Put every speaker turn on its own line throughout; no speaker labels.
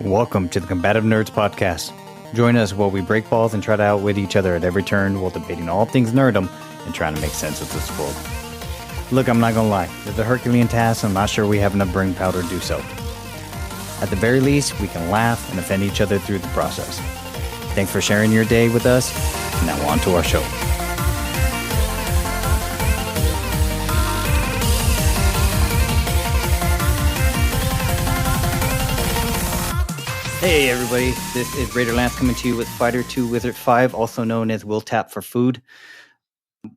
Welcome to the Combative Nerds Podcast. Join us while we break balls and try to outwit each other at every turn while debating all things nerdom and trying to make sense of this world. Look, I'm not going to lie. It's a Herculean task, and I'm not sure we have enough brain power to do so. At the very least, we can laugh and offend each other through the process. Thanks for sharing your day with us. Now on to our show. Hey everybody, this is Raiderlance coming to you with Fighter2Wizard5, also known as Will Tap for Food.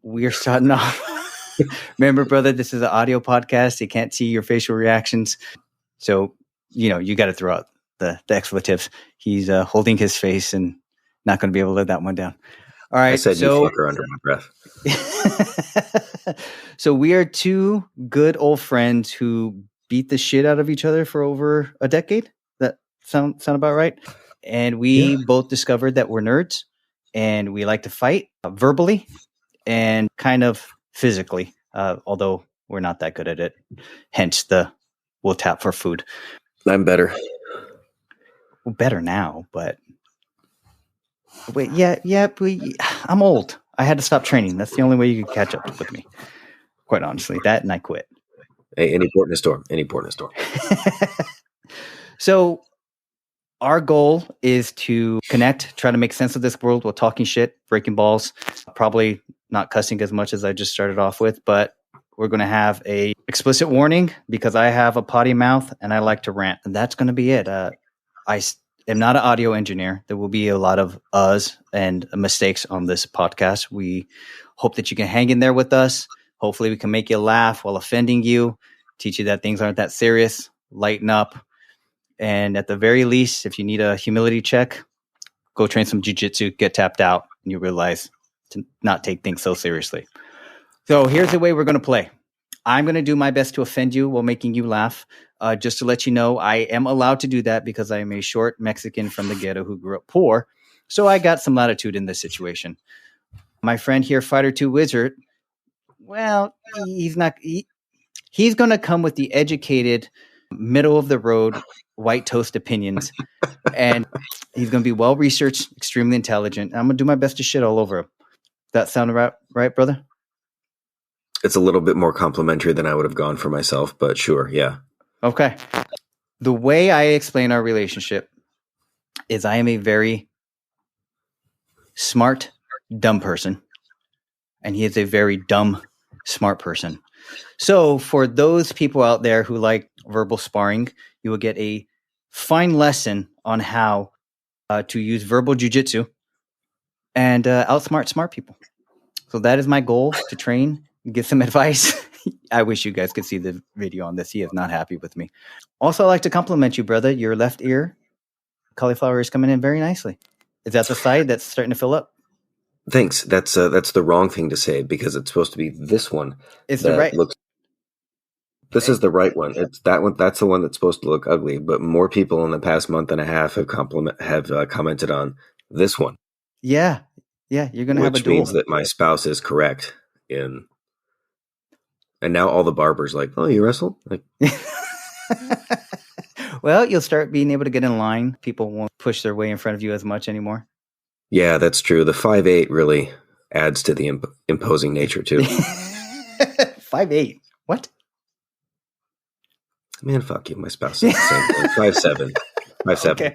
We are starting off. Remember, brother, this is an audio podcast. You can't see your facial reactions. So, you got to throw out the expletives. He's holding his face and not going to be able to let that one down. All right.
I said you fucker under my breath.
So we are two good old friends who beat the shit out of each other for over a decade. Sound about right? And we both discovered that we're nerds and we like to fight verbally and kind of physically, although we're not that good at it. Hence the we'll tap for food.
I'm better.
Well, better now, but wait, I'm old. I had to stop training. That's the only way you could catch up with me. Quite honestly, that and I quit.
Hey, any port in a storm.
So our goal is to connect, try to make sense of this world while talking shit, breaking balls, probably not cussing as much as I just started off with, but we're going to have a explicit warning because I have a potty mouth and I like to rant, and that's going to be it. I am not an audio engineer. There will be a lot of uhs and mistakes on this podcast. We hope that you can hang in there with us. Hopefully we can make you laugh while offending you, teach you that things aren't that serious, lighten up. And at the very least, if you need a humility check, go train some jiu-jitsu, get tapped out, and you realize to not take things so seriously. So here's the way we're going to play. I'm going to do my best to offend you while making you laugh. Just to let you know, I am allowed to do that because I am a short Mexican from the ghetto who grew up poor. So I got some latitude in this situation. My friend here, Fighter2Wizard, well, he's going to come with the educated, middle of the road, white toast opinions, and he's going to be well researched, extremely intelligent. I'm going to do my best to shit all over him. That sound right, brother?
It's a little bit more complimentary than I would have gone for myself, but sure, yeah.
Okay. The way I explain our relationship is I am a very smart, dumb person, and he is a very dumb, smart person. So for those people out there who like verbal sparring, you will get a fine lesson on how to use verbal jiu-jitsu and outsmart smart people. So that is my goal, to train and give some advice. I wish you guys could see the video on this. He is not happy with me. Also, I like to compliment you, brother. Your left ear, cauliflower, is coming in very nicely. Is that the side that's starting to fill up?
Thanks. That's the wrong thing to say because it's supposed to be this one.
It's the right.
This is the right one. It's that one. That's the one that's supposed to look ugly. But more people in the past month and a half have commented on this one.
Yeah. You're gonna have a duel.
Which means that my spouse is correct in. And now all the barbers like, oh, you wrestled? Like,
well, you'll start being able to get in line. People won't push their way in front of you as much anymore.
Yeah, that's true. The 5'8" really adds to the imposing nature too.
5'8"? What?
Man, fuck you. My spouse is the same thing. 5'7". 5'7".
Okay.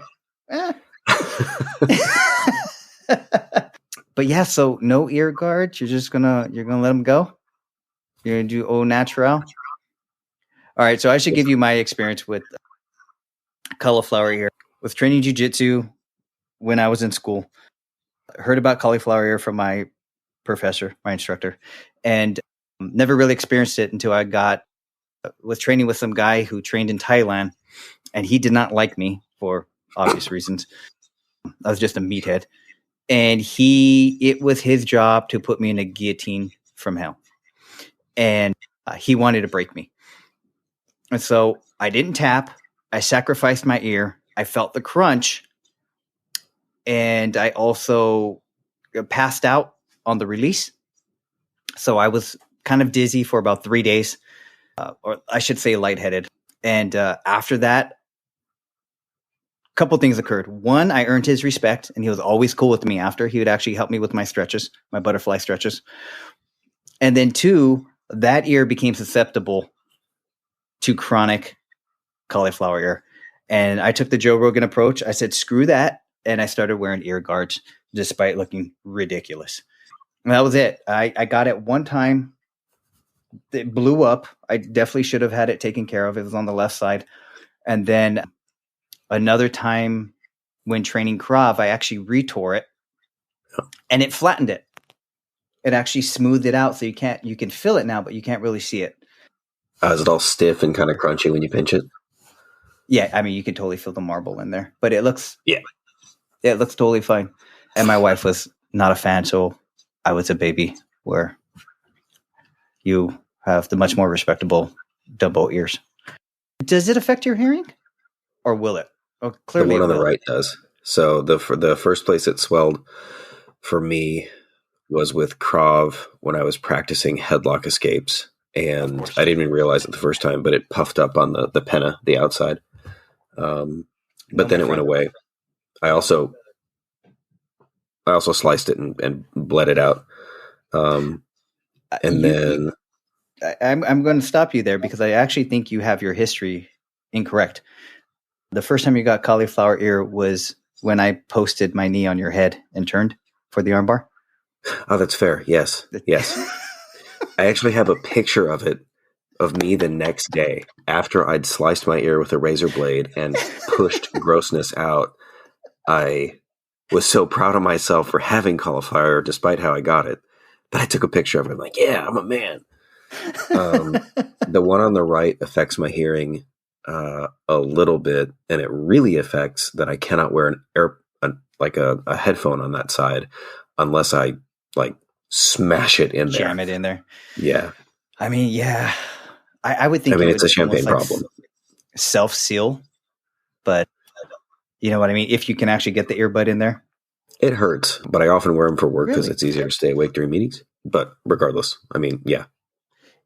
But yeah, so no ear guards. You're gonna let them go. You're gonna do au naturel. All right. So I should give you my experience with cauliflower ear. With training jiu-jitsu when I was in school, I heard about cauliflower ear from my professor, my instructor, and never really experienced it until I was training with some guy who trained in Thailand, and he did not like me for obvious reasons. I was just a meathead, and it was his job to put me in a guillotine from hell, and he wanted to break me. And so I didn't tap. I sacrificed my ear. I felt the crunch, and I also passed out on the release. So I was kind of dizzy for about 3 days. Or I should say lightheaded. And after that, couple things occurred. One, I earned his respect, and he was always cool with me after. He would actually help me with my stretches, my butterfly stretches. And then two, that ear became susceptible to chronic cauliflower ear. And I took the Joe Rogan approach. I said, screw that. And I started wearing ear guards despite looking ridiculous. And that was it. I got it one time. It blew up. I definitely should have had it taken care of. It was on the left side. And then another time when training Krav, I actually retore it and it flattened it. It actually smoothed it out. So you can feel it now, but you can't really see it.
Is it all stiff and kind of crunchy when you pinch it?
Yeah. I mean, you can totally feel the marble in there, but it looks totally fine. And my wife was not a fan. So I was a baby where you have the much more respectable Dumbo ears. Does it affect your hearing or will it? Oh, clearly
the one on the right does. So the first place it swelled for me was with Krav when I was practicing headlock escapes. And I didn't even realize it the first time, but it puffed up on the penna, the outside. But then it went away. I also sliced it and bled it out. I'm going
to stop you there because I actually think you have your history incorrect. The first time you got cauliflower ear was when I posted my knee on your head and turned for the armbar.
Oh, that's fair. Yes. I actually have a picture of me the next day after I'd sliced my ear with a razor blade and pushed grossness out. I was so proud of myself for having cauliflower despite how I got it that I took a picture of it. I'm like, yeah, I'm a man. The one on the right affects my hearing a little bit, and it really affects that I cannot wear a headphone on that side unless I like smash it in there.
Jam it in there.
Yeah.
I mean, yeah. I would think
it's a champagne problem.
Self-seal, but you know what I mean? If you can actually get the earbud in there.
It hurts, but I often wear them for work because it's easier to stay awake during meetings. But regardless, I mean, yeah.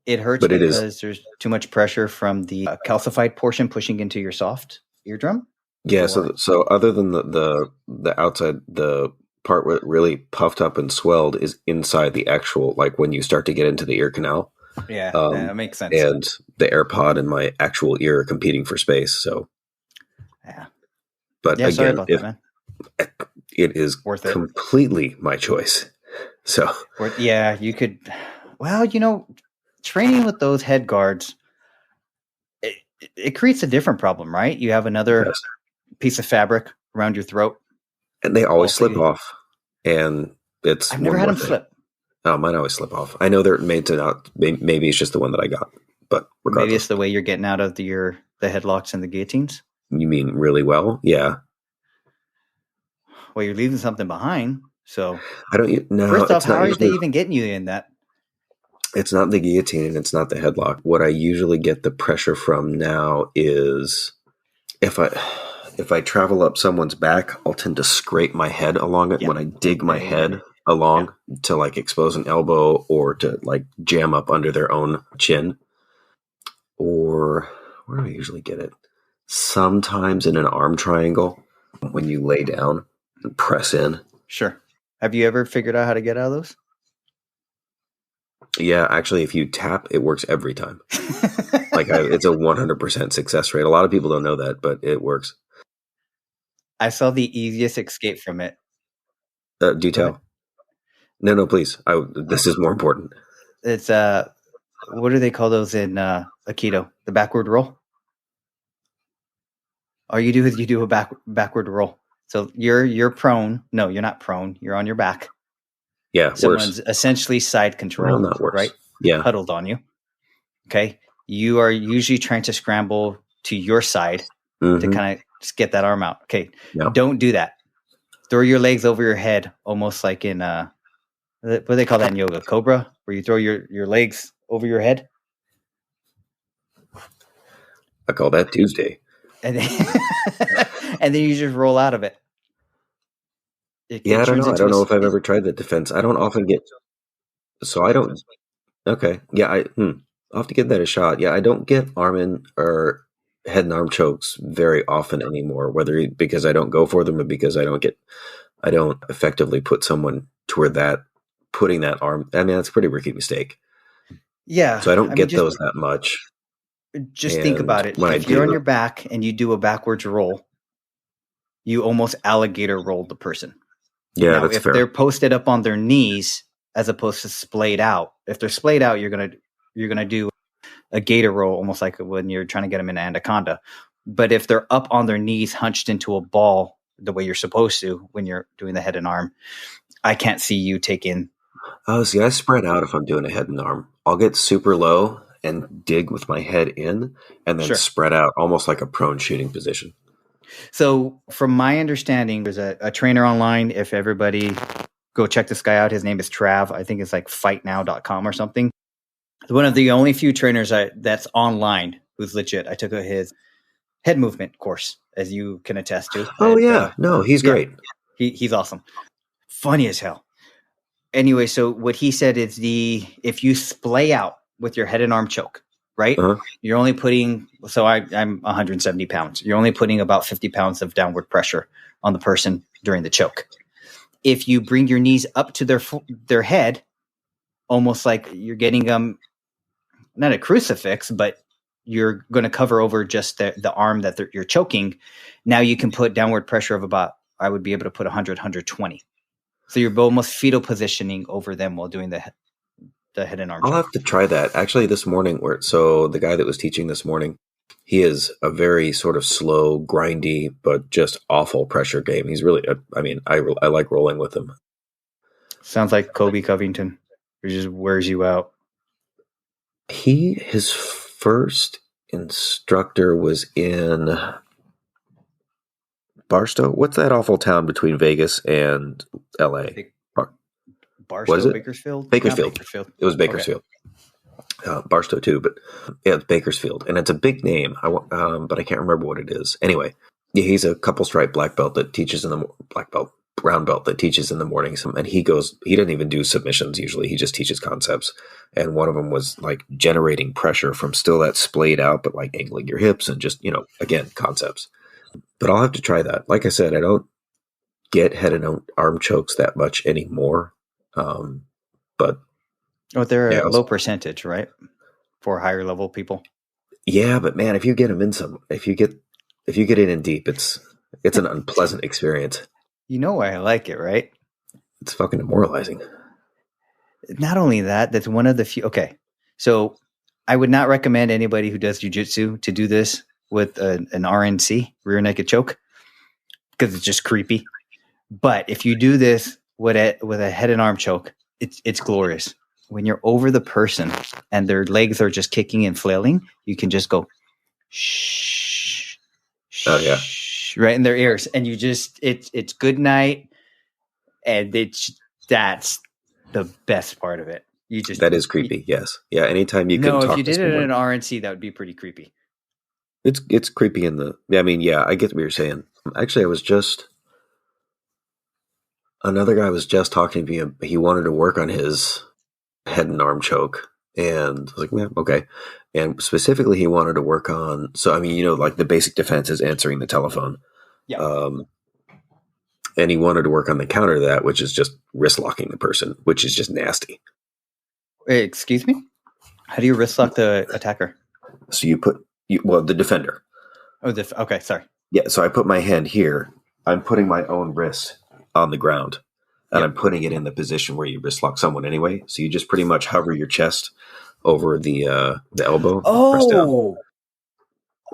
It hurts but because there's too much pressure from the calcified portion pushing into your soft eardrum.
Yeah. So other than the outside, the part where it really puffed up and swelled is inside the actual, like when you start to get into the ear canal.
Yeah, that makes sense.
And the AirPod and my actual ear are competing for space. So,
yeah.
But
yeah,
again,
sorry about that, man.
It is
worth it.
Completely my choice. So,
yeah, you could. Well, training with those head guards, it creates a different problem, right? You have another piece of fabric around your throat,
and they always slip off. And I've
never had them slip.
Oh, mine always slip off. I know they're made to not. Maybe it's just the one that I got, but regardless.
Maybe it's the way you're getting out of the headlocks and the guillotines.
You mean really well? Yeah.
Well, you're leaving something behind, so
I don't know.
First off, how are they even getting you in that?
It's not the guillotine and it's not the headlock. What I usually get the pressure from now is if I travel up someone's back, I'll tend to scrape my head along it when I dig my head along to like expose an elbow or to like jam up under their own chin. Or where do I usually get it? Sometimes in an arm triangle when you lay down and press in.
Sure. Have you ever figured out how to get out of those?
Yeah, actually, if you tap, it works every time. It's a 100% success rate. A lot of people don't know that, but it works.
I saw the easiest escape from it.
Do tell. No, please. This is more important.
It's what do they call those in Aikido? The backward roll. All you do is you do a backward roll. So you're prone. No, you're not prone. You're on your back.
Yeah,
someone's essentially side control, right?
Yeah,
huddled on you. Okay, you are usually trying to scramble to your side to kind of just get that arm out. Okay, Don't do that. Throw your legs over your head, almost like in what do they call that in yoga? Cobra, where you throw your legs over your head.
I call that Tuesday.
And then, and then you just roll out of it.
Yeah, I don't know. I don't know if I've ever tried that defense. I don't often get. So I don't. Okay. Yeah, I'll have to give that a shot. Yeah, I don't get arm in or head and arm chokes very often anymore, whether because I don't go for them or because I don't effectively put someone toward putting that arm. I mean, that's a pretty rookie mistake.
Yeah.
So I don't get those that much.
Just think about it.
When
if you're on your back and you do a backwards roll, you almost alligator rolled the person.
Yeah,
now,
that's
if
fair.
they're posted up on their knees as opposed to splayed out, if they're splayed out, you're gonna do a gator roll, almost like when you're trying to get them in anaconda. But if they're up on their knees, hunched into a ball, the way you're supposed to when you're doing the head and arm, I can't see you taking.
Oh, see, I spread out if I'm doing a head and arm. I'll get super low and dig with my head in, and then spread out almost like a prone shooting position.
So from my understanding, there's a trainer online. If everybody go check this guy out, his name is Trav. I think it's like fightnow.com or something. One of the only few trainers that's online who's legit. I took his head movement course, as you can attest to.
No, he's great.
He's awesome. Funny as hell. Anyway, so what he said is if you splay out with your head and arm choke, right? Uh-huh. You're only putting, so I'm 170 pounds. You're only putting about 50 pounds of downward pressure on the person during the choke. If you bring your knees up to their head, almost like you're getting not a crucifix, but you're going to cover over just the arm that you're choking. Now you can put downward pressure of about, I would be able to put 100, 120. So you're almost fetal positioning over them while doing the head and arm choke.
I'll have to try that. Actually, this morning, so the guy that was teaching this morning, he is a very sort of slow, grindy, but just awful pressure game. He's really, I like rolling with him.
Sounds like Kobe Covington, who just wears you out.
His first instructor was in Barstow. What's that awful town between Vegas and LA?
Barstow, what is it? Bakersfield?
Bakersfield. It was Bakersfield. Okay. Barstow too, but yeah, it's Bakersfield, and it's a big name. But I can't remember what it is. Anyway, yeah, he's a couple stripe black belt that teaches in the brown belt that teaches in the mornings, and he doesn't even do submissions usually. He just teaches concepts, and one of them was like generating pressure from still that splayed out, but like angling your hips and just again concepts. But I'll have to try that. Like I said, I don't get head and arm chokes that much anymore. But
they're a low percentage, right? For higher level people.
Yeah, but man, if you get them in if you get it in deep, it's an unpleasant experience.
You know why I like it, right?
It's fucking demoralizing.
Not only that, that's one of the few. Okay, so I would not recommend anybody who does jiu-jitsu to do this with an RNC, rear naked choke, because it's just creepy. But if you do this with a head and arm choke, it's glorious. When you're over the person and their legs are just kicking and flailing, you can just go shh.
Oh yeah,
right in their ears, and you just it's good night, and that's the best part of it.
That is creepy. Yes, yeah. Anytime you can.
If you did it in an RNC, that would be pretty creepy.
It's creepy in the. I mean, yeah, I get what you're saying. Actually, another guy was just talking to me. He wanted to work on his head and arm choke, and I was like, yeah, okay. And specifically, he wanted to work on. So I mean, like the basic defense is answering the telephone.
Yeah.
And he wanted to work on the counter to that, which is just wrist locking the person, which is just nasty.
Excuse me? How do you wrist lock the attacker?
So the defender.
Oh, okay, sorry.
Yeah, so I put my hand here. I'm putting my own wrist on the ground, and I'm putting it in the position where you wrist lock someone anyway. So you just pretty much hover your chest over the elbow.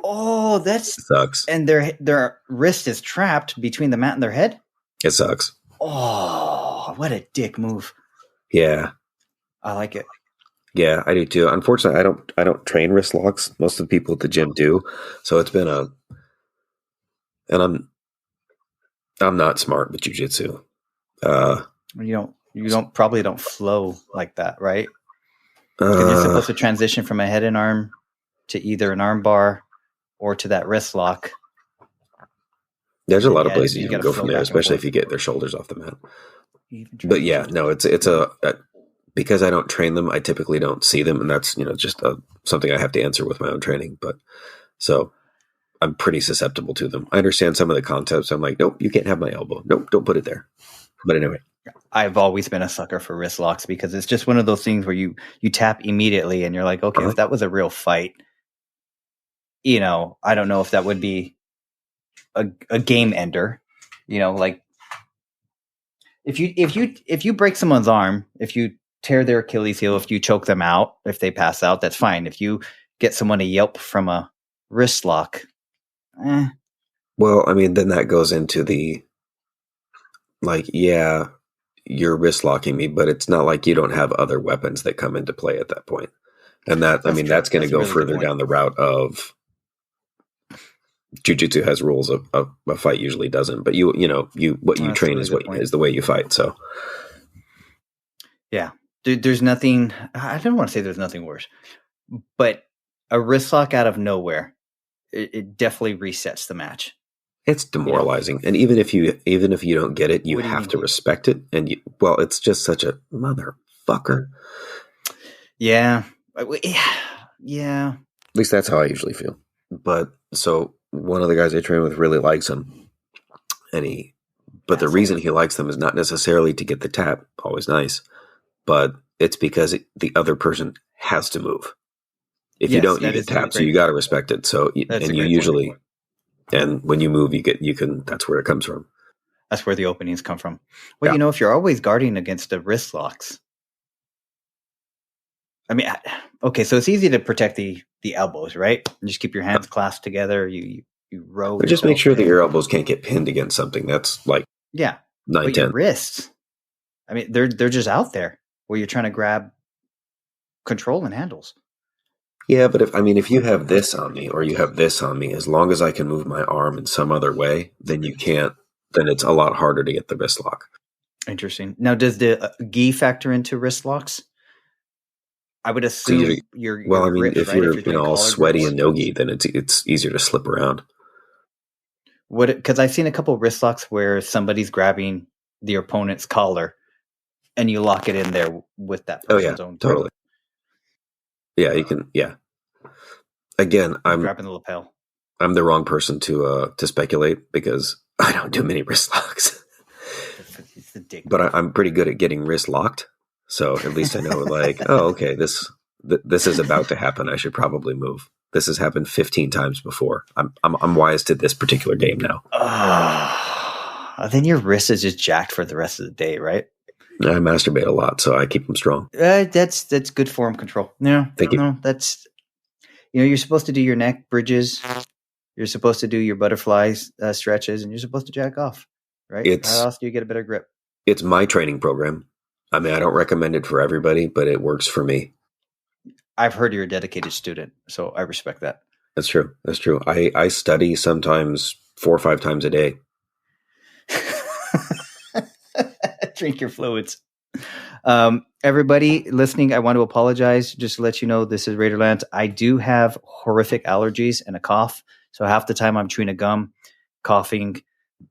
Oh, that
sucks.
And their wrist is trapped between the mat and their head?
It sucks.
Oh, what a dick move.
Yeah.
I like it.
Yeah, I do too. Unfortunately, I don't train wrist locks. Most of the people at the gym do. So it's been and I'm not smart with jiu-jitsu.
You probably don't flow like that, right? Because you're supposed to transition from a head and arm to either an arm bar or to that wrist lock.
There's a lot of places you can go from there, especially if you get their shoulders off the mat. But yeah, no, it's because I don't train them, I typically don't see them, and that's just something I have to answer with my own training. But so I'm pretty susceptible to them. I understand some of the concepts. I'm like, nope, you can't have my elbow. Nope, don't put it there. But anyway.
I've always been a sucker for wrist locks because it's just one of those things where you tap immediately and you're like, okay, if that was a real fight, you know, I don't know if that would be a game ender, you know, like if you break someone's arm, if you tear their Achilles heel, if you choke them out, if they pass out, that's fine. If you get someone to yelp from a wrist lock,
Well, I mean, then that goes into the, like, yeah, you're wrist locking me, but it's not like you don't have other weapons that come into play at that point. And that, I mean, that's going to go further down the route of jiu-jitsu has rules a fight usually doesn't, but what you train is the way you fight. So
yeah, there's nothing, I don't want to say there's nothing worse, but a wrist lock out of nowhere, it definitely resets the match.
It's demoralizing. And even if you don't get it, you have to respect it. And it's just such a motherfucker.
Yeah. Yeah.
At least that's how I usually feel. But so one of the guys I train with really likes him. But the reason he likes them is not necessarily to get the tap, always nice, but it's because the other person has to move. If you don't, you get tapped, so you got to respect it. So, and you usually, and when you move, that's where it comes from.
That's where the openings come from. Well, if you're always guarding against the wrist locks, I mean, okay, so it's easy to protect the elbows, right? You just keep your hands clasped together. You row.
But just make sure that your elbows can't get pinned against something. That's like 9-10.
Your wrists, I mean, they're just out there where you're trying to grab control and handles.
Yeah, but if you have this on me or you have this on me, as long as I can move my arm in some other way, then you can't. Then it's a lot harder to get the wrist lock.
Interesting. Now, does the gi factor into wrist locks? I would assume your grip,
if you're all sweaty and no gi, then it's easier to slip around.
Because I've seen a couple of wrist locks where somebody's grabbing the opponent's collar, and you lock it in there with that person's own.
Totally. Yeah, you can. Yeah. Again, I'm
grabbing the lapel.
I'm the wrong person to speculate because I don't do many wrist locks. But I'm pretty good at getting wrist locked. So at least I know, like, oh, okay, this is about to happen. I should probably move. This has happened 15 times before. I'm wise to this particular game now.
Then your wrist is just jacked for the rest of the day, right?
I masturbate a lot, so I keep them strong.
That's good form control.
Thank you.
No, that's you're supposed to do your neck bridges. You're supposed to do your butterflies stretches, and you're supposed to jack off, right? How else do you get a better grip?
It's my training program. I mean, I don't recommend it for everybody, but it works for me.
I've heard you're a dedicated student, so I respect that.
That's true. I study sometimes 4 or 5 times a day.
Drink your fluids. Everybody listening, I want to apologize. Just to let you know, this is Raiderlance. I do have horrific allergies and a cough. So half the time I'm chewing a gum, coughing.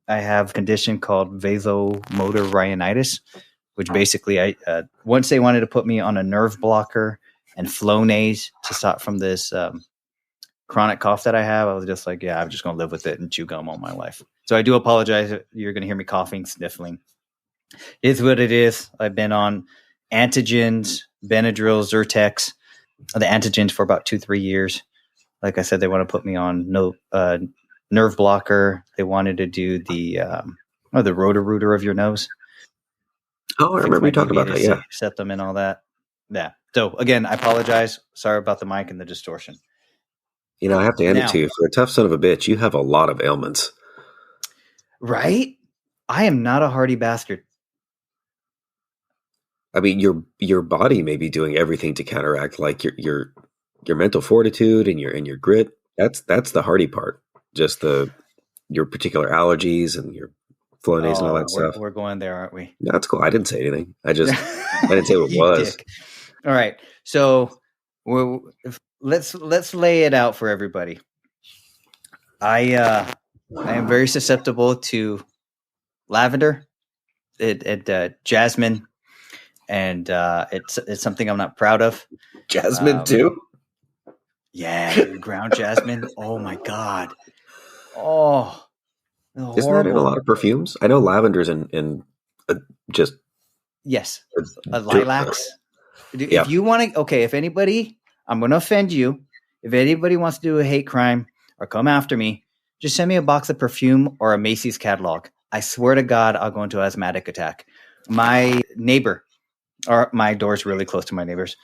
I have a condition called vasomotor rhinitis, which basically once they wanted to put me on a nerve blocker and Flonase to stop from this chronic cough that I have, I was just like, I'm just going to live with it and chew gum all my life. So I do apologize. You're going to hear me coughing, sniffling. It is what it is. I've been on antigens, Benadryl, Zyrtex, the antigens for about 2-3 years. Like I said, they want to put me on nerve blocker. They wanted to do the rotor-rooter of your nose.
Oh, I remember you talking about that. Yeah,
set them and all that. Yeah. So again, I apologize. Sorry about the mic and the distortion.
I have to hand it to you. For a tough son of a bitch, you have a lot of ailments.
Right? I am not a hardy bastard.
I mean, your body may be doing everything to counteract, like your mental fortitude and your grit. That's the hardy part. Just your particular allergies and your Flonase and all that stuff.
We're going there, aren't we?
No, that's cool. I didn't say anything. I didn't say what it was.
Dick. All right. So let's lay it out for everybody. I am very susceptible to lavender, jasmine, and it's something I'm not proud of.
Jasmine too?
Yeah, ground jasmine. Oh my God. Oh,
Isn't that in a
horrible.
lot of perfumes? I know lavender's in just
Yes.
a,
Lilacs.
yeah.
If you want to, okay, if anybody, I'm going to offend you. If anybody wants to do a hate crime or come after me, just send me a box of perfume or a Macy's catalog. I swear to God, I'll go into asthmatic attack. My neighbor, or my door's really close to my neighbor's,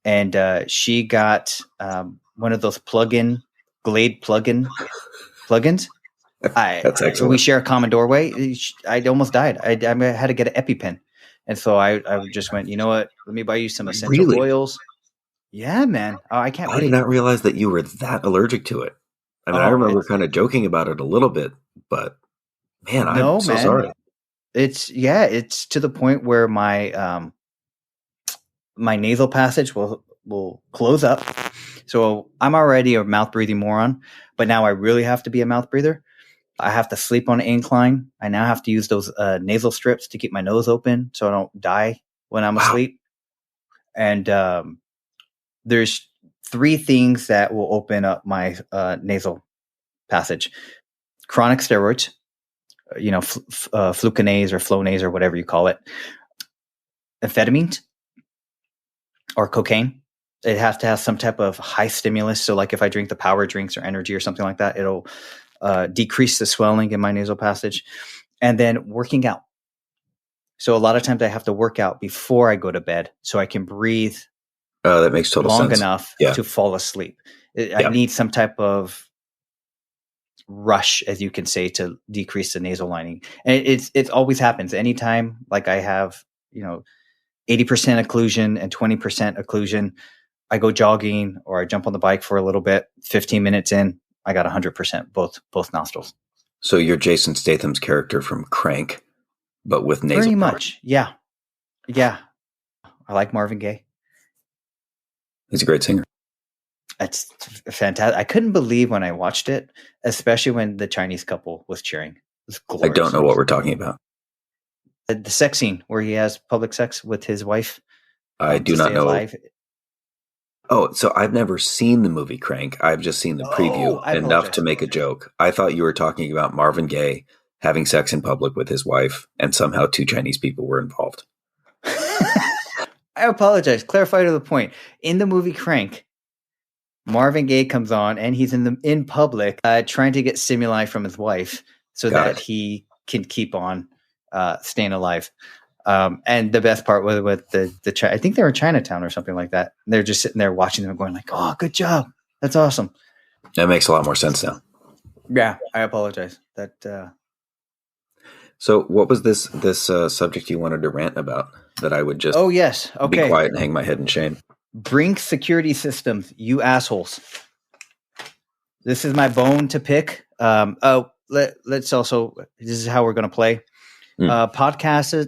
and she got one of those Glade plugins.
That's excellent.
We share a common doorway. I almost died. I had to get an EpiPen. And so I just went, you know what? Let me buy you some essential oils. Yeah, man. Oh, I can't
I
wait.
did not realize that you were that allergic to it. I mean, I remember kind of joking about it a little bit, but man, I'm so sorry.
It's to the point where my my nasal passage will close up. So I'm already a mouth breathing moron, but now I really have to be a mouth breather. I have to sleep on an incline. I now have to use those nasal strips to keep my nose open so I don't die when I'm asleep. And there's 3 things that will open up my nasal passage: chronic steroids, fluconase or flonase or whatever you call it, amphetamines or cocaine. It has to have some type of high stimulus. So like if I drink the power drinks or energy or something like that, it'll decrease the swelling in my nasal passage. And then working out. So a lot of times I have to work out before I go to bed so I can breathe
that makes total
long
sense.
enough to fall asleep. I need some type of rush, as you can say, to decrease the nasal lining. And it always happens anytime. Like I have, 80% occlusion and 20% occlusion. I go jogging or I jump on the bike for a little bit. 15 minutes in, I got 100% both nostrils.
So you're Jason Statham's character from Crank, but with nasal.
Pretty much, yeah. I like Marvin Gaye.
He's a great singer.
It's fantastic. I couldn't believe when I watched it, especially when the Chinese couple was cheering. It was glorious.
I don't know what we're talking about.
The sex scene where he has public sex with his wife.
I do not know. Alive. Oh, so I've never seen the movie Crank. I've just seen the preview enough to make a joke. I thought you were talking about Marvin Gaye having sex in public with his wife, and somehow 2 Chinese people were involved.
I apologize. Clarify to the point. In the movie Crank, Marvin Gaye comes on, and he's in public trying to get stimuli from his wife so that he can keep on staying alive. And the best part was with the I think they were in Chinatown or something like that. They're just sitting there watching them going like, "Oh, good job. That's awesome."
That makes a lot more sense now.
Yeah, I apologize.
So what was this subject you wanted to rant about that I would just be quiet and hang my head in shame?
Brinks security systems, you assholes. This is my bone to pick. Let's also, this is how we're going to play. Podcasts,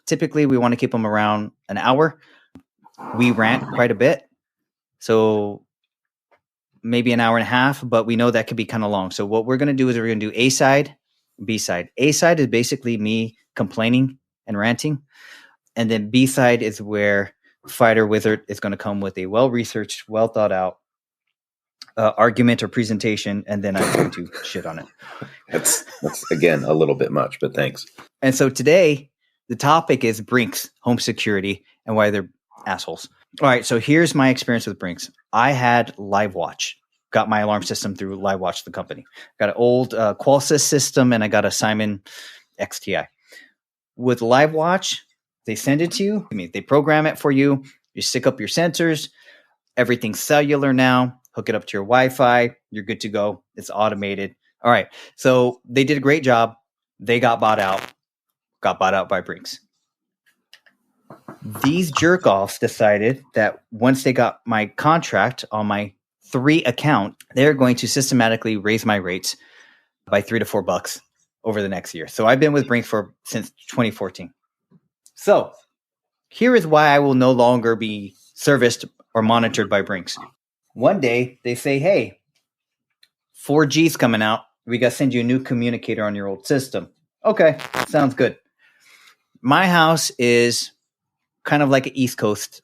typically we want to keep them around an hour. We rant quite a bit. So maybe an hour and a half, but we know that could be kind of long. So what we're going to do is we're going to do A side, B side. A side is basically me complaining and ranting. And then B side is where FighterWizard is going to come with a well-researched, well thought out argument or presentation. And then I'm going to shit on it.
That's again, a little bit much, but thanks.
And so today the topic is Brinks home security and why they're assholes. All right. So here's my experience with Brinks. I had LiveWatch. Got my alarm system through LiveWatch, the company. Got an old Qualsys system, and I got a Simon XTI. With LiveWatch, they send it to you. They program it for you. You stick up your sensors. Everything's cellular now. Hook it up to your Wi-Fi. You're good to go. It's automated. All right. So they did a great job. They got bought out. Got bought out by Brinks. These jerk-offs decided that once they got my contract on my 3 account, they're going to systematically raise my rates by $3 to $4 over the next year. So I've been with Brinks since 2014. So here is why I will no longer be serviced or monitored by Brinks. One day they say, hey, 4G's coming out. We got to send you a new communicator on your old system. Okay, sounds good. My house is kind of like an East Coast.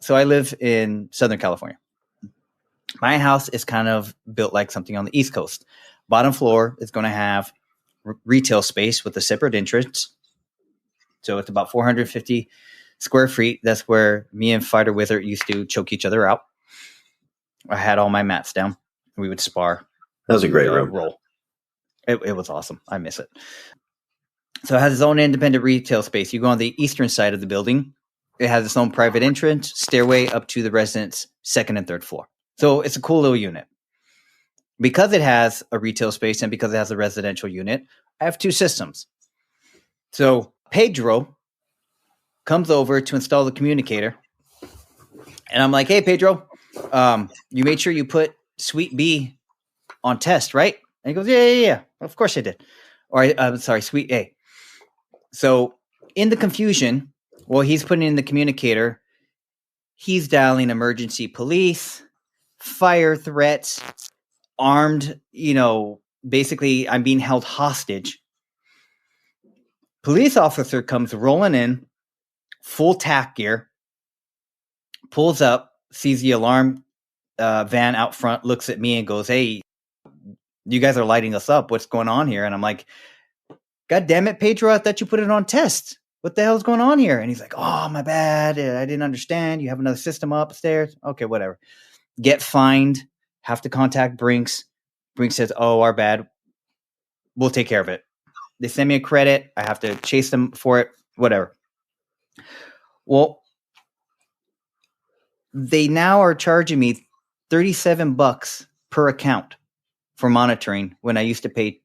So I live in Southern California. My house is kind of built like something on the East Coast. Bottom floor is going to have retail space with a separate entrance. So it's about 450 square feet. That's where me and FighterWizard used to choke each other out. I had all my mats down. We would spar.
That was a great room.
Roll. It was awesome. I miss it. So it has its own independent retail space. You go on the eastern side of the building. It has its own private entrance, stairway up to the residence, second and third floor. So it's a cool little unit. Because it has a retail space and because it has a residential unit, I have 2 systems. So Pedro comes over to install the communicator. And I'm like, hey, Pedro, you made sure you put Suite B on test, right? And he goes, yeah. Of course I did. Or I'm sorry, Suite A. So in the confusion, while he's putting in the communicator, he's dialing emergency police, fire threats, armed, basically I'm being held hostage. Police officer comes rolling in, full tack gear, pulls up, sees the alarm van out front, looks at me and goes, hey, you guys are lighting us up. What's going on here? And I'm like, God damn it, Pedro, I thought you put it on test. What the hell's going on here? And he's like, oh, my bad. I didn't understand. You have another system upstairs. Okay, whatever. Get fined. Have to contact Brinks. Brinks says, oh, our bad. We'll take care of it. They send me a credit. I have to chase them for it. Whatever. Well, they now are charging me $37 per account for monitoring when I used to pay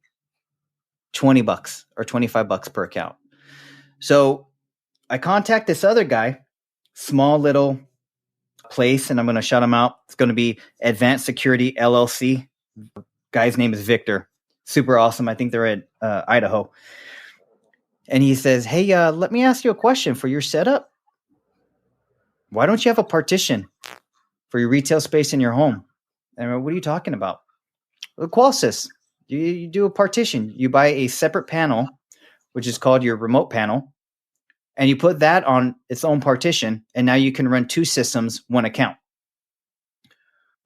$20 or $25 per account. So I contact this other guy, small little place, and I'm going to shout him out. It's going to be Advanced Security LLC. Guy's name is Victor. Super awesome. I think they're at Idaho. And he says, hey, let me ask you a question for your setup. Why don't you have a partition for your retail space in your home? And what are you talking about? Well, Qualsys. You do a partition. You buy a separate panel, which is called your remote panel, and you put that on its own partition, and now you can run 2 systems, 1 account.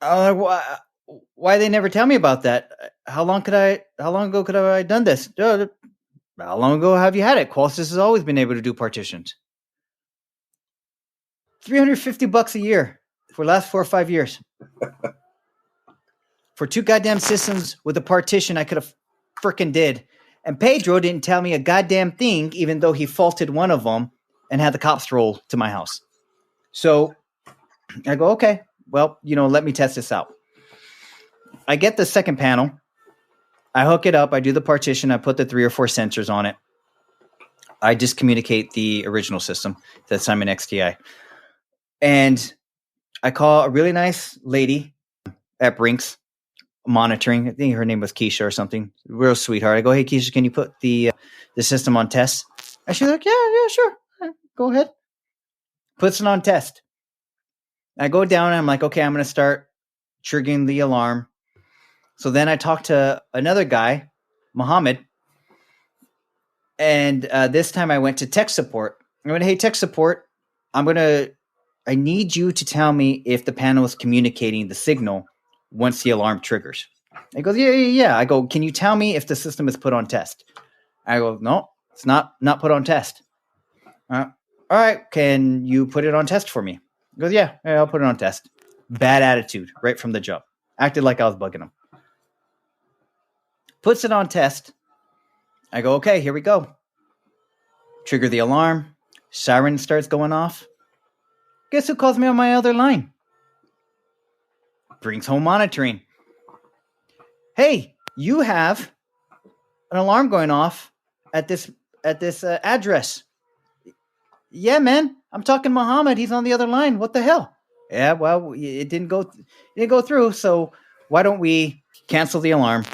Why they never tell me about that? How long ago could I have done this? How long ago have you had it? Qualsys has always been able to do partitions. $350 a year for the last 4 or 5 years. For 2 goddamn systems with a partition I could have frickin' did. And Pedro didn't tell me a goddamn thing, even though he faulted one of them and had the cops roll to my house. So I go, okay, well, let me test this out. I get the second panel. I hook it up. I do the partition. I put the 3 or 4 sensors on it. I just communicate the original system, the Simon XTI. And I call a really nice lady at Brinks Monitoring. I think her name was Keisha or something. Real sweetheart. I go, hey, Keisha, can you put the system on test? And she's like, yeah, sure. Go ahead. Puts it on test. I go down and I'm like, okay, I'm going to start triggering the alarm. So then I talk to another guy, Mohammed. And this time I went to tech support. I went, hey, tech support, I need you to tell me if the panel is communicating the signal once the alarm triggers. He goes, yeah. I go, can you tell me if the system is put on test? I go, no, it's not put on test. All right, can you put it on test for me? He goes, yeah, I'll put it on test. Bad attitude right from the jump. Acted like I was bugging him. Puts it on test. I go, okay, here we go. Trigger the alarm. Siren starts going off. Guess who calls me on my other line? Brings home monitoring. Hey, you have an alarm going off at this address. Yeah, man. I'm talking Muhammad. He's on the other line. What the hell? Yeah, well, it didn't go through. So why don't we cancel the alarm,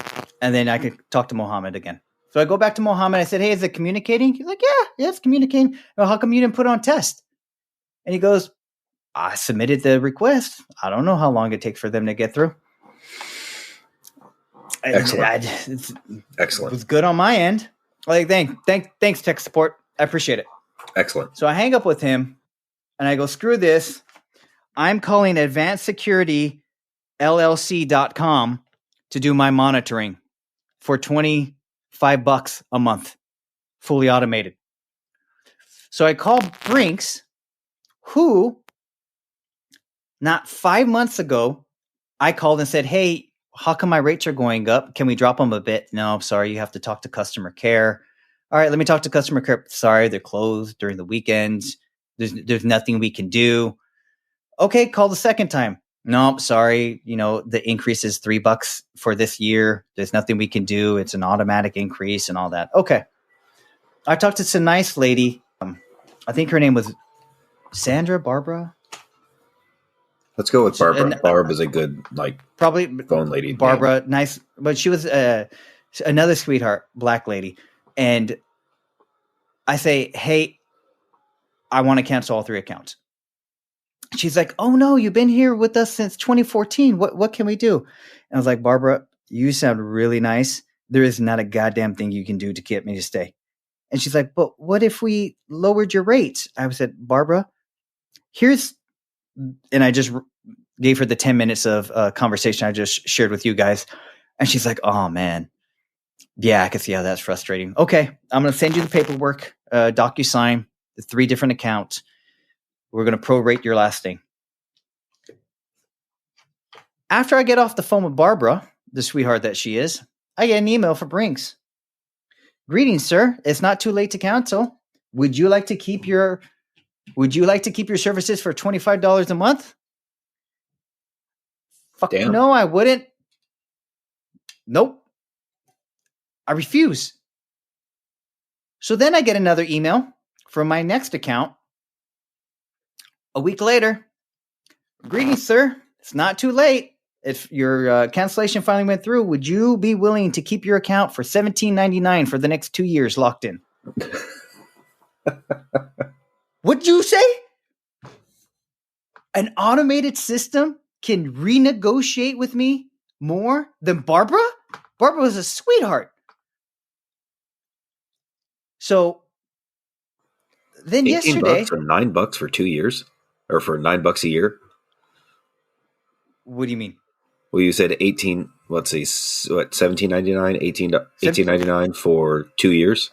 and then I could talk to Muhammad again. So I go back to Muhammad. I said, hey, is it communicating? He's like, yeah, it's communicating. Well, how come you didn't put it on test? And he goes, I submitted the request. I don't know how long it takes for them to get through.
Excellent.
It was good on my end. Like, thanks, tech support. I appreciate it.
Excellent.
So I hang up with him, and I go, screw this. I'm calling Advanced Security LLC.com to do my monitoring. for $25 a month, fully automated. So I called Brinks, who not 5 months ago, I called and said, hey, how come my rates are going up? Can we drop them a bit? No, I'm sorry. You have to talk to customer care. All right, let me talk to customer care. Sorry, they're closed during the weekends. There's nothing we can do. Okay, call the second time. No, sorry. The increase is $3 for this year. There's nothing we can do. It's an automatic increase and all that. Okay. I talked to some nice lady. I think her name was Sandra, Barbara.
Let's go with Barbara. Barb is a good,
probably
phone lady.
Barbara, name. Nice. But she was another sweetheart, black lady. And I say, hey, I want to cancel all 3 accounts. She's like, oh no, you've been here with us since 2014. What can we do? And I was like, Barbara, you sound really nice. There is not a goddamn thing you can do to get me to stay. And she's like, but what if we lowered your rates? I said, Barbara, and I just gave her the 10 minutes of conversation I just shared with you guys. And she's like, oh man, yeah, I can see how that's frustrating. Okay, I'm going to send you the paperwork, DocuSign, the 3 different accounts. We're going to prorate your last thing. After I get off the phone with Barbara, the sweetheart that she is, I get an email from Brinks. Greetings, sir. It's not too late to cancel. Would you like to keep your services for $25 a month? Fuck
Damn.
no, I wouldn't. Nope. I refuse. So then I get another email from my next account. A week later, greetings, sir. It's not too late. If your cancellation finally went through, would you be willing to keep your account for $17.99 for the next 2 years locked in? What'd you say? An automated system can renegotiate with me more than Barbara? Barbara was a sweetheart. So then yesterday,
$18 for $9 for 2 years, or for $9 a year.
What do you mean?
Well, you said 18. Let's see, what, $17.99, $18.99 for 2 years.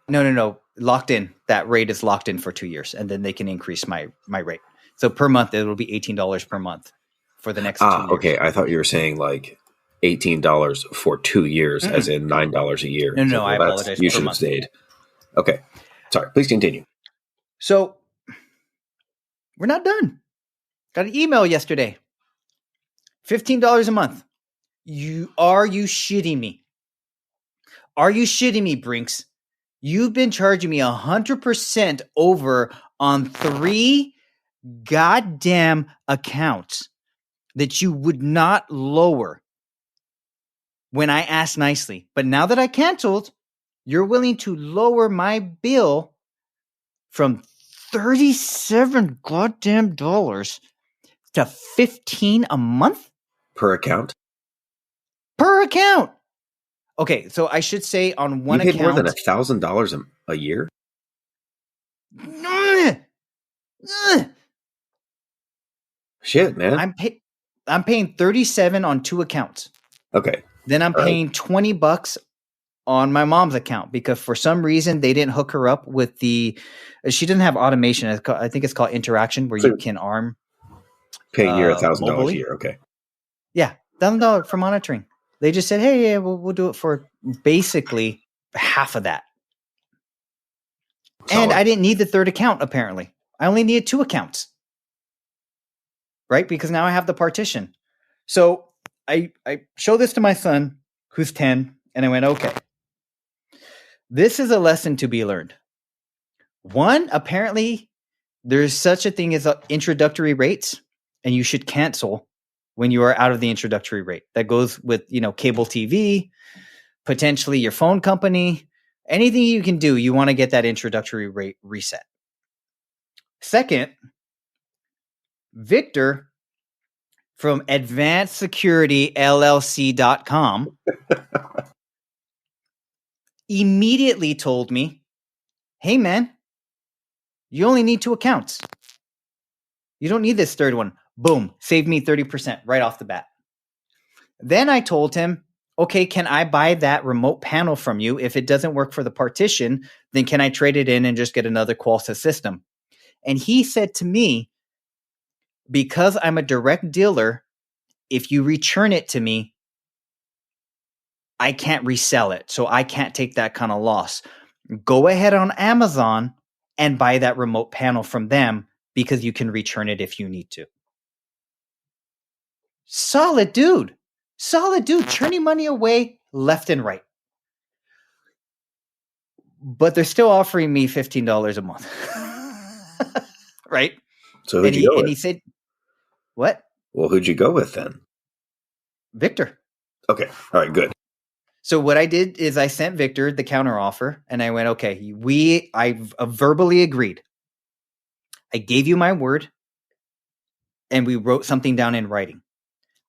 No. Locked in. That rate is locked in for 2 years, and then they can increase my rate. So per month, it will be $18 per month for the next 2 years.
Okay. I thought you were saying like $18 for 2 years, as in $9 a year.
No, I apologize.
You should have stayed. Okay. Sorry. Please continue.
So we're not done. Got an email yesterday. $15 a month. Are you shitting me? Are you shitting me, Brinks? You've been charging me 100% over on 3 goddamn accounts that you would not lower when I asked nicely. But now that I canceled, you're willing to lower my bill from $37 goddamn dollars to $15 a month
Per account.
per account. Okay, so I should say on one
you
account,
paid more than $1,000 a year. Shit, man.
I'm paying $37 on 2 accounts.
Okay.
Then I'm paying $20 on my mom's account because for some reason they didn't hook her up with she doesn't have automation. I think it's called interaction where you can arm.
Paying near $1,000 a year. Okay.
Yeah, $1,000 for monitoring. They just said, hey, yeah, we'll do it for basically half of that.
Solid.
And I didn't need the 3rd account, apparently. I only needed 2 accounts. Right? Because now I have the partition. So I show this to my son, who's 10, and I went, okay. This is a lesson to be learned. 1, apparently, there's such a thing as introductory rates, and you should cancel when you are out of the introductory rate. That goes with, cable TV, potentially your phone company, anything you can do, you want to get that introductory rate reset. Second, Victor from advancedsecurityllc.com immediately told me, hey man, you only need 2 accounts. You don't need this 3rd one. Boom, saved me 30% right off the bat. Then I told him, okay, can I buy that remote panel from you? If it doesn't work for the partition, then can I trade it in and just get another Qualsys system? And he said to me, because I'm a direct dealer, if you return it to me, I can't resell it. So I can't take that kind of loss. Go ahead on Amazon and buy that remote panel from them because you can return it if you need to. Solid dude. Turning money away left and right. But they're still offering me $15 a month. Right?
So who'd you go with?
And he said, what?
Well, who'd you go with then?
Victor.
Okay. All right, good.
So what I did is I sent Victor the counter offer and I went, okay, I verbally agreed. I gave you my word and we wrote something down in writing.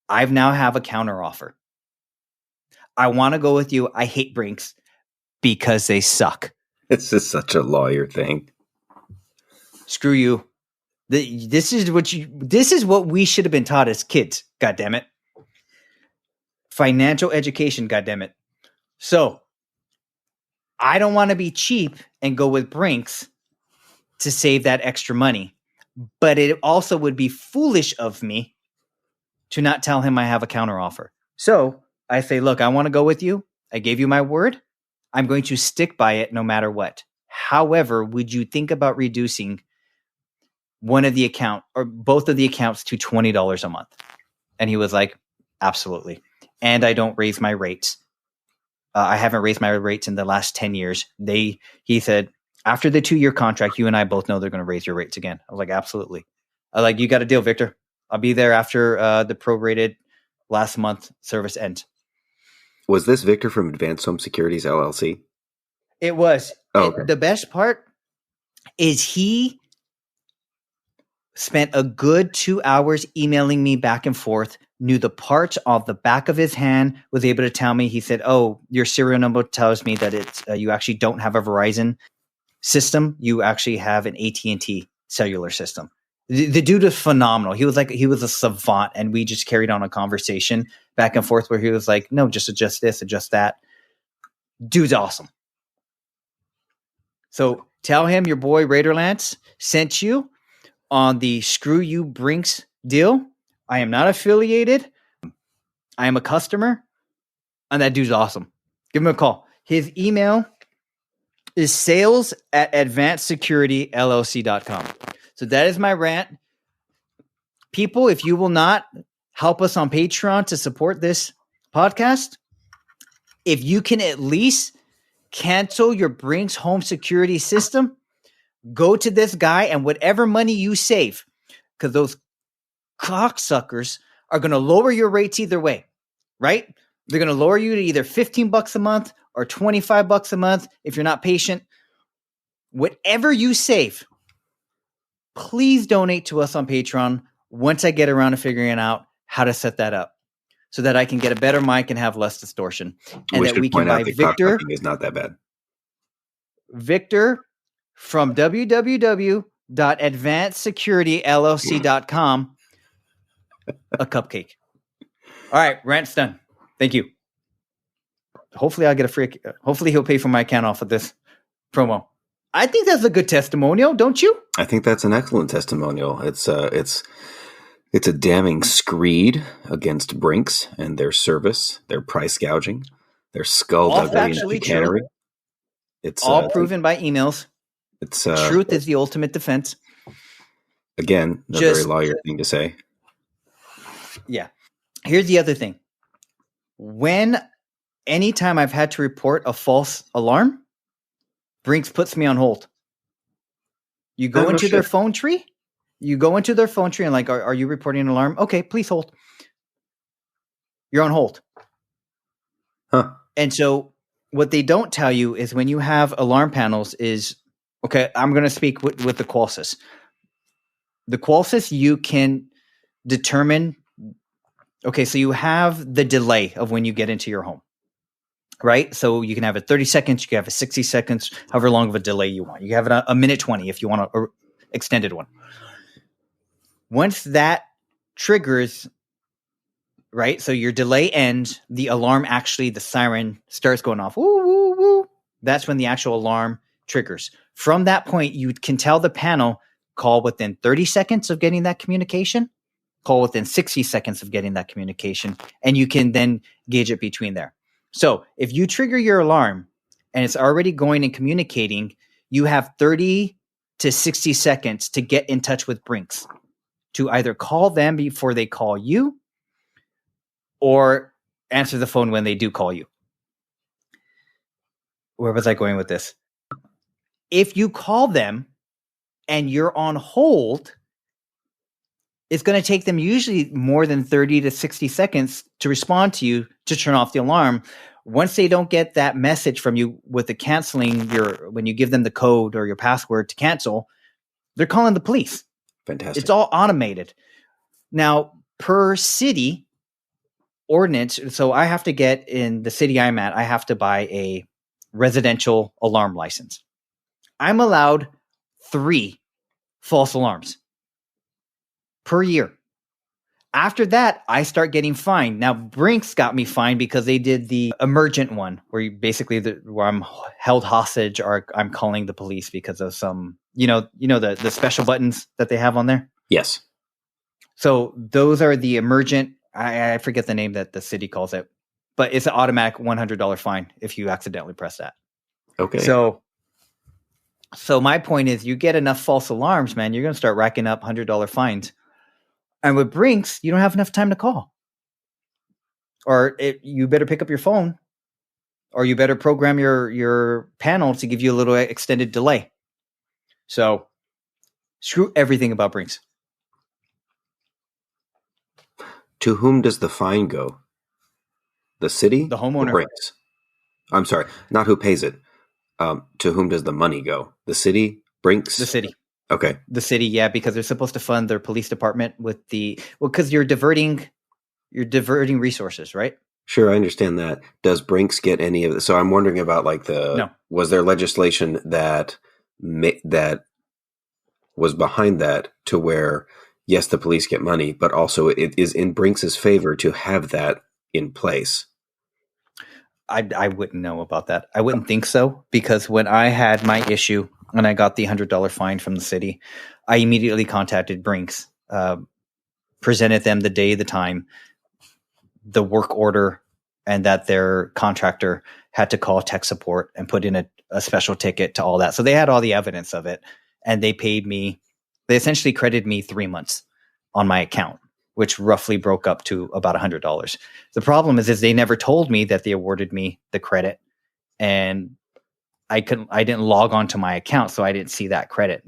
I now have a counter offer. I want to go with you. I hate Brinks because they suck.
This is such a lawyer thing.
Screw you. This is what we should have been taught as kids. God damn it. Financial education. God damn it. So I don't want to be cheap and go with Brinks to save that extra money, but it also would be foolish of me to not tell him I have a counter offer. So I say, look, I want to go with you. I gave you my word. I'm going to stick by it no matter what. However, would you think about reducing one of the account or both of the accounts to $20 a month? And he was like, absolutely. And I don't raise my rates. I haven't raised my rates in the last 10 years. He said, after the 2-year contract, you and I both know they're going to raise your rates again. I was like, absolutely. I was like, you got a deal, Victor. I'll be there after the prorated last month service ends. Was
this Victor from Advanced Home Securities LLC?
It was.
Oh, okay.
The best part is he spent a good 2 hours emailing me back and forth, knew the parts off the back of his hand, was able to tell me. He said, oh, your serial number tells me that it's you actually don't have a Verizon system. You actually have an AT&T cellular system. The dude is phenomenal. He was a savant, and we just carried on a conversation back and forth where he was like, no, just adjust this, adjust that. Dude's awesome. So tell him your boy Raiderlance sent you on the Screw You Brinks deal. I am not affiliated. I am a customer, and that dude's awesome. Give him a call. His email is sales@advancedsecurityllc.com. So that is my rant. People, if you will not help us on Patreon to support this podcast, if you can at least cancel your Brinks home security system, go to this guy, and whatever money you save, because those cocksuckers are going to lower your rates either way, right? They're going to lower you to either $15 a month or $25 a month if you're not patient. Whatever you save, please donate to us on Patreon once I get around to figuring out how to set that up so that I can get a better mic and have less distortion. And that we can buy Victor.
Is not that bad.
Victor from www.advancedsecurityllc.com a cupcake. All right, rant's done. Thank you. Hopefully I'll get a free. Hopefully he'll pay for my account off of this promo. I think that's a good testimonial, don't you?
I think that's an excellent testimonial. It's a damning screed against Brinks and their service, their price gouging, their skullduggery and chicanery. It's
all proven by emails.
It's
truth is the ultimate defense.
Again, a very lawyer thing to say.
Yeah. Here's the other thing. Anytime I've had to report a false alarm, Brinks puts me on hold. You go into their phone tree. You go into their phone tree and like, are you reporting an alarm? Okay, please hold. You're on hold.
Huh.
And so what they don't tell you is when you have alarm panels is, okay, I'm going to speak with the Qualsys. The Qualsys, you can determine, okay, so you have the delay of when you get into your home, right? So you can have a 30 seconds, you can have a 60 seconds, however long of a delay you want. You have a minute 20 if you want an extended one. Once that triggers right? So your delay ends, the alarm actually, the siren starts going off. Woo, woo, woo. That's when the actual alarm triggers. From that point, you can tell the panel, call within 30 seconds of getting that communication, call within 60 seconds of getting that communication, and you can then gauge it between there. So if you trigger your alarm and it's already going and communicating, you have 30 to 60 seconds to get in touch with Brinks, to either call them before they call you or answer the phone when they do call you. Where was I going with this? If you call them and you're on hold, it's going to take them usually more than 30 to 60 seconds to respond to you to turn off the alarm. Once they don't get that message from you with the canceling when you give them the code or your password to cancel, they're calling the police.
Fantastic.
It's all automated. Now, per city ordinance, so I have to get in the city I'm at, I have to buy a residential alarm license. I'm allowed 3 false alarms per year. After that, I start getting fined. Now, Brinks got me fined because they did the emergent one, where you basically where I'm held hostage or I'm calling the police because of some, the special buttons that they have on there.
Yes.
So those are the emergent. I forget the name that the city calls it, but it's an automatic $100 fine if you accidentally press that.
Okay.
So my point is, you get enough false alarms, man, you're going to start racking up $100 fines. And with Brinks, you don't have enough time to call. Or you better pick up your phone, or you better program your panel to give you a little extended delay. So screw everything about Brinks.
To whom does the fine go? The city?
The homeowner.
Or Brinks? I'm sorry, not who pays it. To whom does the money go? The city? Brinks?
The city.
Okay.
The city, yeah, because they're supposed to fund their police department with because you're diverting resources, right?
Sure, I understand that. Does Brinks get any of it? So I'm wondering about
No.
Was there legislation that was behind that to where, yes, the police get money, but also it is in Brinks's favor to have that in place?
I wouldn't know about that. I wouldn't think so, because when I had my issue, when I got the $100 fine from the city, I immediately contacted Brinks, presented them the day, the time, the work order, and that their contractor had to call tech support and put in a special ticket to all that. So they had all the evidence of it, and they paid me. They essentially credited me 3 months on my account, which roughly broke up to about $100. The problem is they never told me that they awarded me the credit, and I didn't log on to my account, so I didn't see that credit.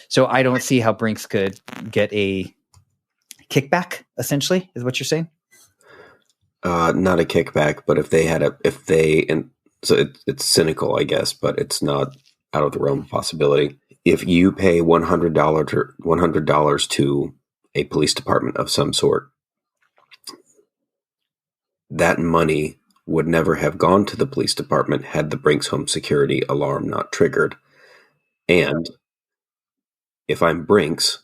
So I don't see how Brinks could get a kickback, essentially, is what you're saying?
Not a kickback, but if they had so it's cynical, I guess, but it's not out of the realm of possibility. If you pay $100 to a police department of some sort, that money would never have gone to the police department had the Brinks home security alarm not triggered. And if I'm Brinks,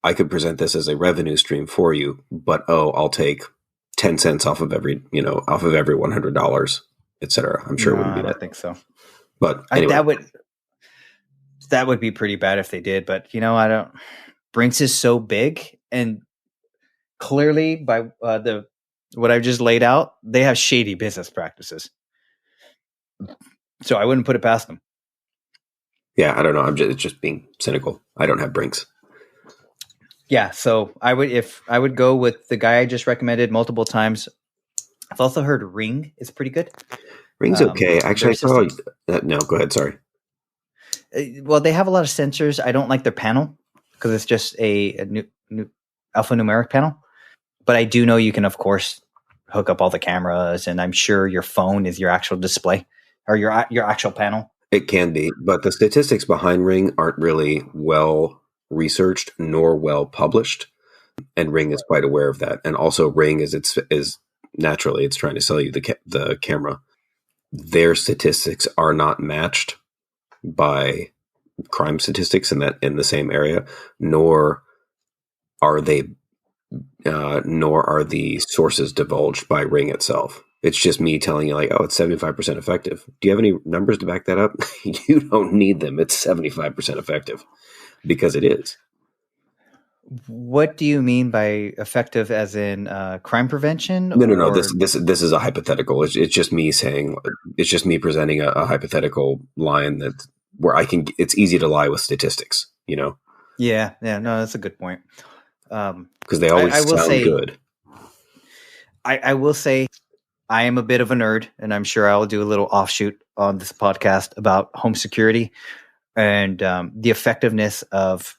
I could present this as a revenue stream for you, but I'll take 10 cents off of every $100, etc. I'm sure it wouldn't be that.
I think so.
But anyway.
That would be pretty bad if they did, but I don't. Brinks is so big, and clearly by what I've just laid out, they have shady business practices. So I wouldn't put it past them.
Yeah, I don't know. It's just being cynical. I don't have Brinks.
Yeah, so I would go with the guy I just recommended multiple times. I've also heard Ring is pretty good.
Ring's okay. Actually, no, go ahead. Sorry.
Well, they have a lot of sensors. I don't like their panel because it's just a new alphanumeric panel. But I do know you can, of course, hook up all the cameras, and I'm sure your phone is your actual display or your actual panel.
It can be, but the statistics behind Ring aren't really well researched nor well published, and Ring is quite aware of that. And also, Ring is naturally it's trying to sell you the camera. Their statistics are not matched by crime statistics in the same area, nor are they nor are the sources divulged by Ring itself. It's just me telling you, like, oh, it's 75% effective. Do you have any numbers to back that up? You don't need them. It's 75% effective because it is.
What do you mean by effective, as in crime prevention?
No. This is a hypothetical. It's just me saying. It's just me presenting a hypothetical line that where I can. It's easy to lie with statistics. You know.
Yeah. No, that's a good point.
Because they always sound good.
I will say I am a bit of a nerd, and I'm sure I'll do a little offshoot on this podcast about home security and the effectiveness of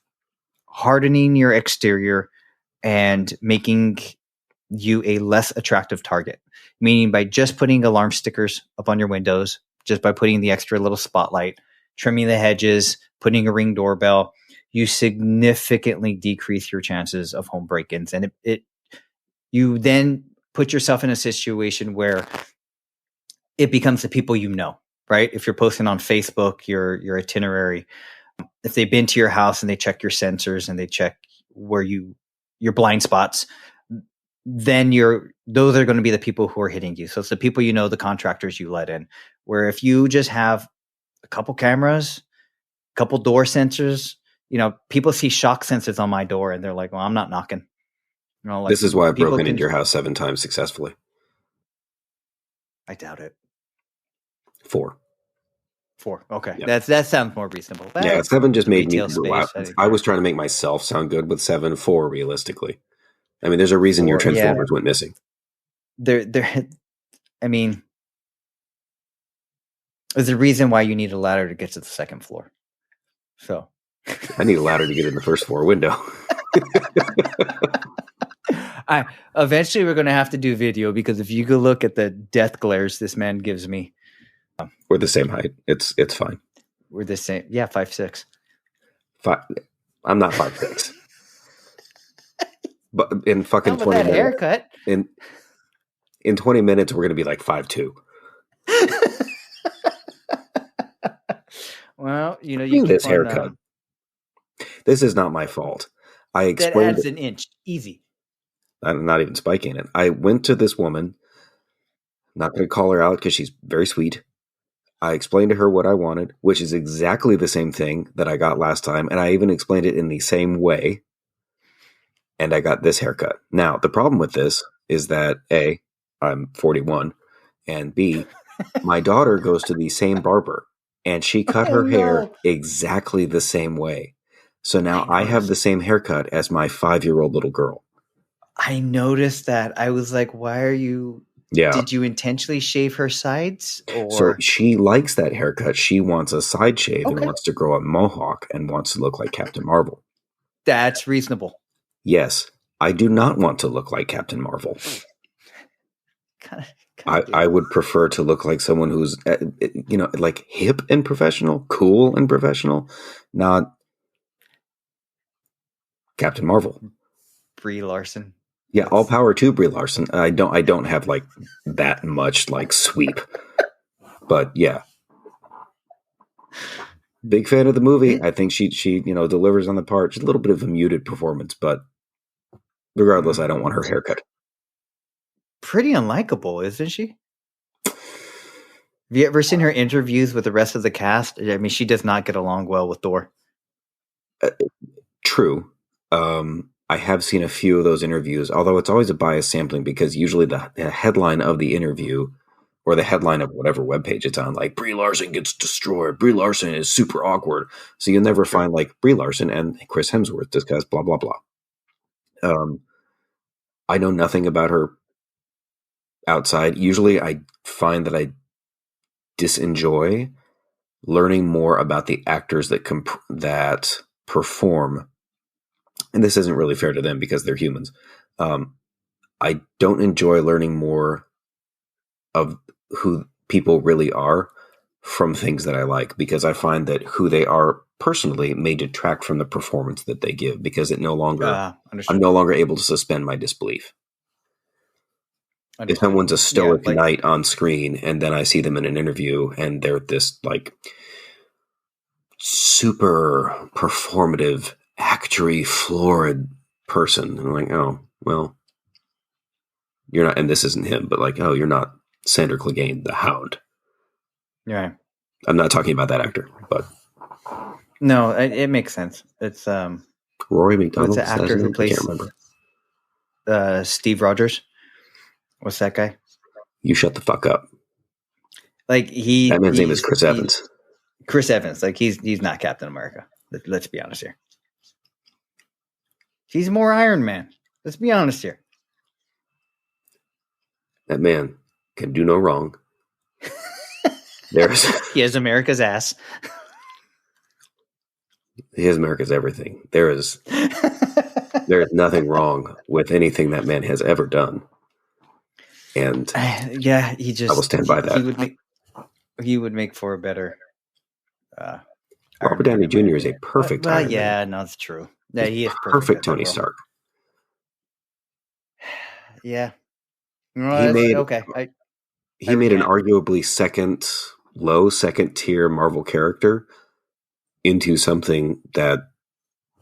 hardening your exterior and making you a less attractive target. Meaning by just putting alarm stickers up on your windows, just by putting the extra little spotlight, trimming the hedges, putting a Ring doorbell, you significantly decrease your chances of home break-ins. And you then put yourself in a situation where it becomes the people you know, right? If you're posting on Facebook, your itinerary, if they've been to your house and they check your sensors and they check where your blind spots, then those are going to be the people who are hitting you. So it's the people you know, the contractors you let in. Where if you just have a couple cameras, a couple door sensors, people see shock sensors on my door and they're like, well, I'm not knocking.
This is why I've broken into your house 7 times successfully.
I doubt it.
4.
Okay.
Yeah.
That sounds more reasonable.
Yeah, 7 just made me.
Space,
I was trying to make myself sound good with 7. 4 realistically. I mean, there's a reason your Transformers went missing.
I mean, there's a reason why you need a ladder to get to the second floor. So
I need a ladder to get in the first floor window.
Eventually we're going to have to do video, because if you go look at the death glares this man gives me,
we're the same height. It's fine.
We're the same. Yeah, 5'6".
I'm not 5'6". But in fucking 20 minutes,
haircut.
In 20 minutes, we're going to be like 5'2".
Well, you
this haircut. This is not my fault. I explained
that adds an inch, easy.
I'm not even spiking it. I went to this woman. Not going to call her out because she's very sweet. I explained to her what I wanted, which is exactly the same thing that I got last time, and I even explained it in the same way. And I got this haircut. Now, the problem with this is that A, I'm 41, and B, my daughter goes to the same barber, and she cut her hair exactly the same way. So now I have the same haircut as my 5-year-old little girl.
I noticed that. I was like, why are you...
Yeah.
Did you intentionally shave her sides? Or?
So she likes that haircut. She wants a side shave and wants to grow a mohawk and wants to look like Captain Marvel.
That's reasonable.
Yes. I do not want to look like Captain Marvel. I would prefer to look like someone who's, like hip and professional, cool and professional, not Captain Marvel.
Brie Larson.
Yeah, all power to Brie Larson. I don't have like that much like sweep, but yeah, big fan of the movie. I think she delivers on the part. She's a little bit of a muted performance, but regardless, I don't want her haircut.
Pretty unlikable, isn't she? Have you ever seen her interviews with the rest of the cast? I mean, she does not get along well with Thor.
True. I have seen a few of those interviews, although it's always a biased sampling because usually the headline of the interview or the headline of whatever webpage it's on, like Brie Larson gets destroyed. Brie Larson is super awkward. So you'll never find like Brie Larson and Chris Hemsworth discuss blah, blah, blah. I know nothing about her outside. Usually I find that I disenjoy learning more about the actors that perform. And this isn't really fair to them because they're humans. I don't enjoy learning more of who people really are from things that I like, because I find that who they are personally may detract from the performance that they give, because I'm no longer able to suspend my disbelief. If someone's a stoic knight on screen and then I see them in an interview and they're this like super performative, actory, florid person, and I'm like, oh, well, you're not, and this isn't him, but like, oh, you're not Sandor Clegane, the Hound.
Yeah.
I'm not talking about that actor, but
no, it makes sense. It's
Rory McDonald.
What's the actor who plays?
I can't remember.
Steve Rogers. What's that guy?
You shut the fuck up.
Like
that man's name is Chris Evans.
Chris Evans. Like he's not Captain America. Let's be honest here. He's more Iron Man. Let's be honest here.
That man can do no wrong.
He has America's ass.
He has America's everything. There is nothing wrong with anything that man has ever done. And
yeah, I
will stand by that.
He would make for a better.
Robert Downey Jr. is a perfect.
Well, yeah, no, it's true. Yeah, he is
perfect Tony Stark.
Yeah.
Well, he made an arguably second tier Marvel character into something that,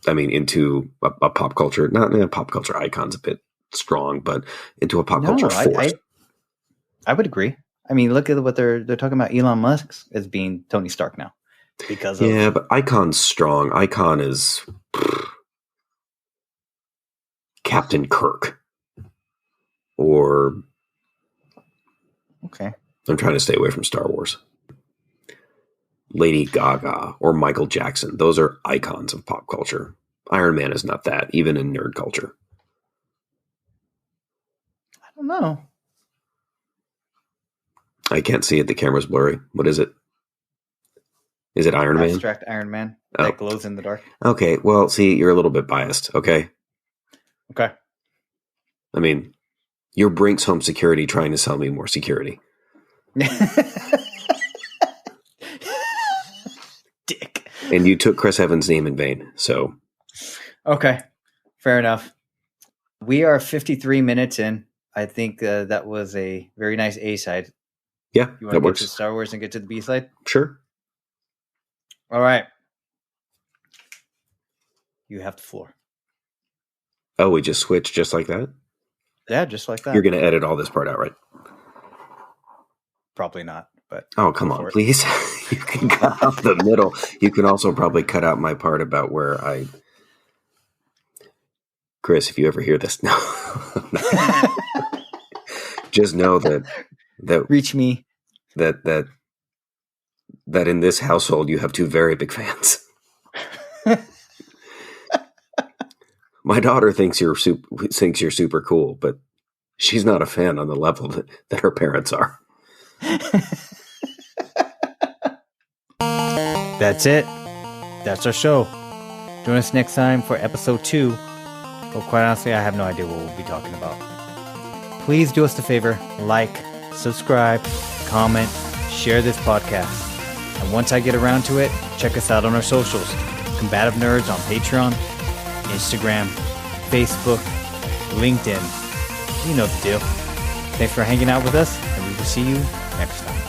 into a pop culture, not a pop culture icon's a bit strong, but into a pop culture force.
I would agree. I mean, look at what they're talking about Elon Musk as being Tony Stark now. But
Icon's strong. Icon is Captain Kirk. Or
okay.
I'm trying to stay away from Star Wars. Lady Gaga or Michael Jackson. Those are icons of pop culture. Iron Man is not that, even in nerd culture.
I don't know.
I can't see it. The camera's blurry. What is it? Is it Iron Man?
Abstract Iron Man that glows in the dark.
Okay. Well, see, you're a little bit biased. Okay.
Okay.
I mean, you're Brinks Home Security trying to sell me more security.
Dick.
And you took Chris Evans' name in vain. So.
Okay. Fair enough. We are 53 minutes in. I think that was a very nice A side.
Yeah,
you want to get to Star Wars and get to the B side?
Sure.
All right. You have the floor.
Oh, we just switched just like that?
Yeah, just like that.
You're going to edit all this part out, right?
Probably not, but...
Oh, come on, please. You can cut out the middle. You can also probably cut out my part about where I... Chris, if you ever hear this, no. Just know that
reach me.
That in this household you have two very big fans. My daughter thinks you're super cool, but she's not a fan on the level that her parents are.
That's it. That's our show. Join us next time for episode 2. But quite honestly, I have no idea what we'll be talking about. Please do us a favor, like, subscribe, comment, share this podcast. And once I get around to it, check us out on our socials. Combative Nerds on Patreon, Instagram, Facebook, LinkedIn. You know the deal. Thanks for hanging out with us, and we will see you next time.